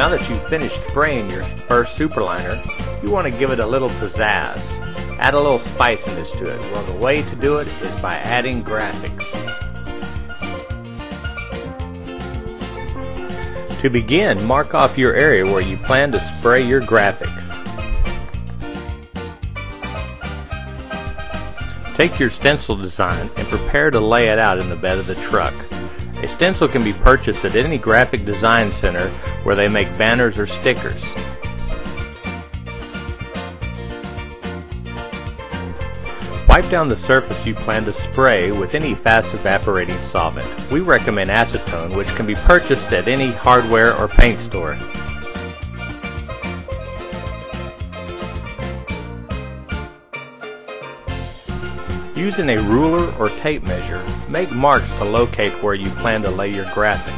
Now that you've finished spraying your first superliner, you want to give it a little pizzazz. Add a little spiciness to it. Well, the way to do it is by adding graphics. To begin, mark off your area where you plan to spray your graphic. Take your stencil design and prepare to lay it out in the bed of the truck. A stencil can be purchased at any graphic design center where they make banners or stickers. Wipe down the surface you plan to spray with any fast evaporating solvent. We recommend acetone, which can be purchased at any hardware or paint store. Using a ruler or tape measure, make marks to locate where you plan to lay your graphic.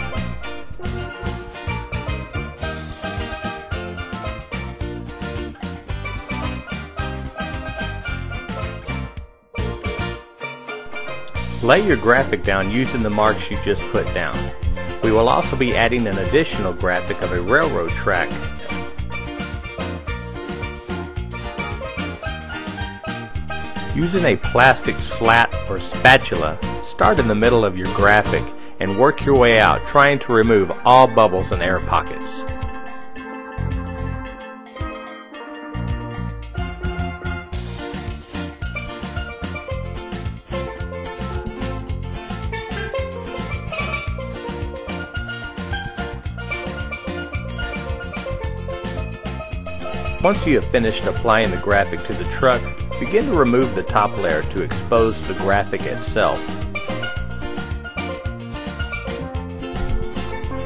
Lay your graphic down using the marks you just put down. We will also be adding an additional graphic of a railroad track. Using a plastic slat or spatula, start in the middle of your graphic and work your way out, trying to remove all bubbles and air pockets. Once you have finished applying the graphic to the truck, begin to remove the top layer to expose the graphic itself.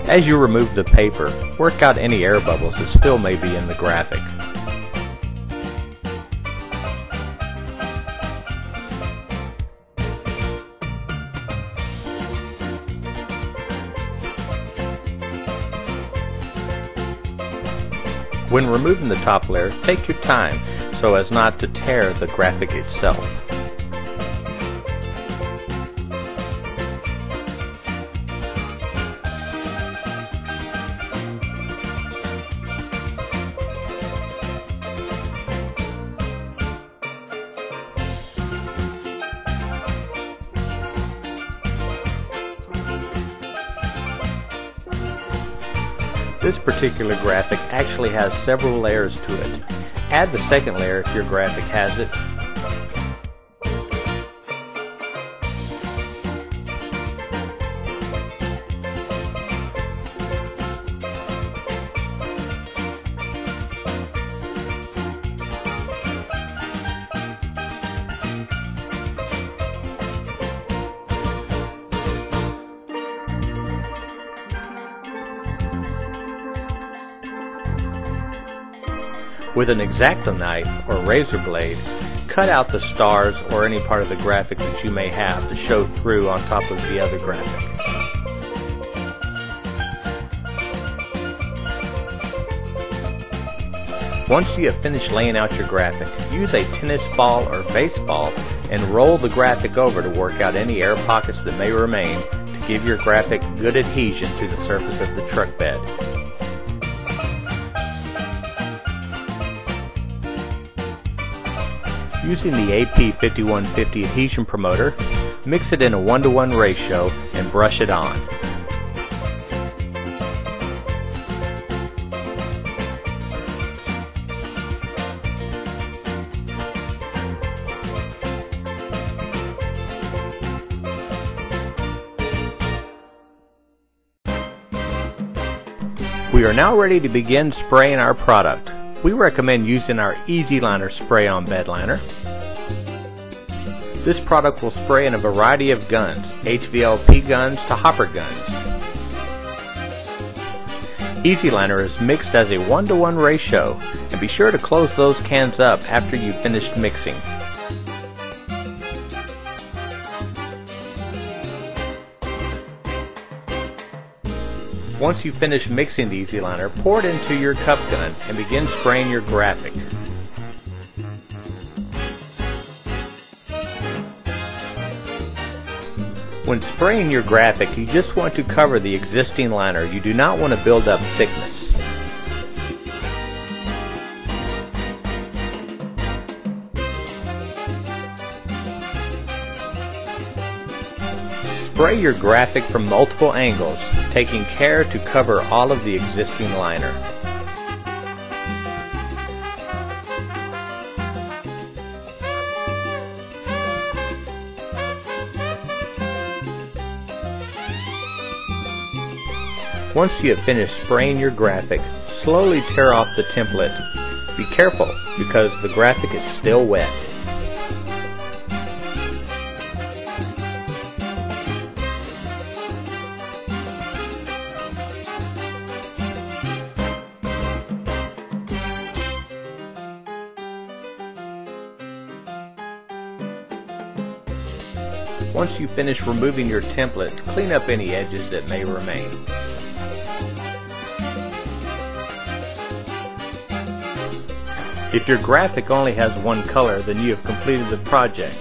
As you remove the paper, work out any air bubbles that still may be in the graphic. When removing the top layer, take your time so as not to tear the graphic itself. This particular graphic actually has several layers to it. Add the second layer if your graphic has it. With an X-Acto knife or razor blade, cut out the stars or any part of the graphic that you may have to show through on top of the other graphic. Once you have finished laying out your graphic, use a tennis ball or baseball and roll the graphic over to work out any air pockets that may remain to give your graphic good adhesion to the surface of the truck bed. Using the AP5150 adhesion promoter, mix it in a 1-to-1 ratio and brush it on. We are now ready to begin spraying our product. We recommend using our Easy Liner spray on Bedliner. This product will spray in a variety of guns, HVLP guns to hopper guns. Easy Liner is mixed as a 1-to-1 ratio, and be sure to close those cans up after you've finished mixing. Once you finish mixing the Easy Liner, pour it into your cup gun and begin spraying your graphic. When spraying your graphic, you just want to cover the existing liner. You do not want to build up thickness. Spray your graphic from multiple angles, taking care to cover all of the existing liner. Once you have finished spraying your graphic, slowly tear off the template. Be careful because the graphic is still wet. Once you finish removing your template, clean up any edges that may remain. If your graphic only has one color, then you have completed the project.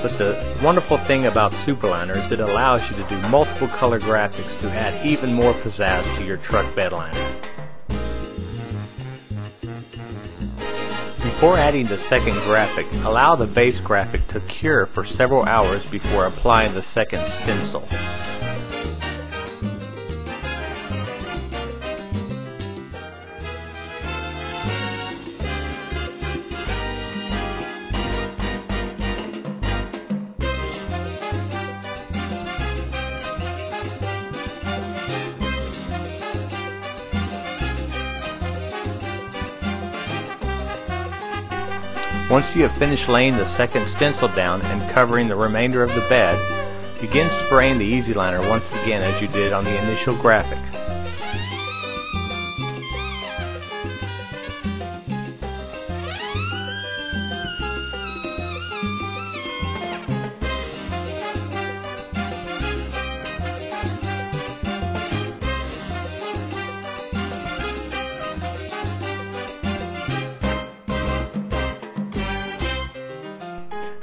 But the wonderful thing about Superliner is it allows you to do multiple color graphics to add even more pizzazz to your truck bedliner. Before adding the second graphic, allow the base graphic to cure for several hours before applying the second stencil. Once you have finished laying the second stencil down and covering the remainder of the bed, begin spraying the Easy Liner once again as you did on the initial graphic.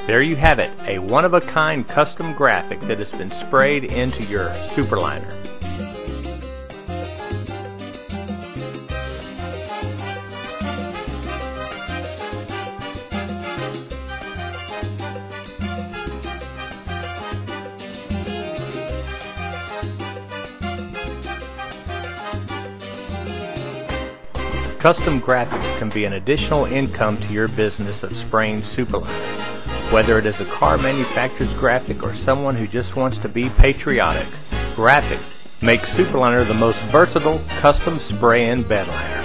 There you have it, a one-of-a-kind custom graphic that has been sprayed into your Superliner. Custom graphics can be an additional income to your business of spraying Superliner. Whether it is a car manufacturer's graphic or someone who just wants to be patriotic, graphics make Superliner the most versatile custom spray-in bedliner.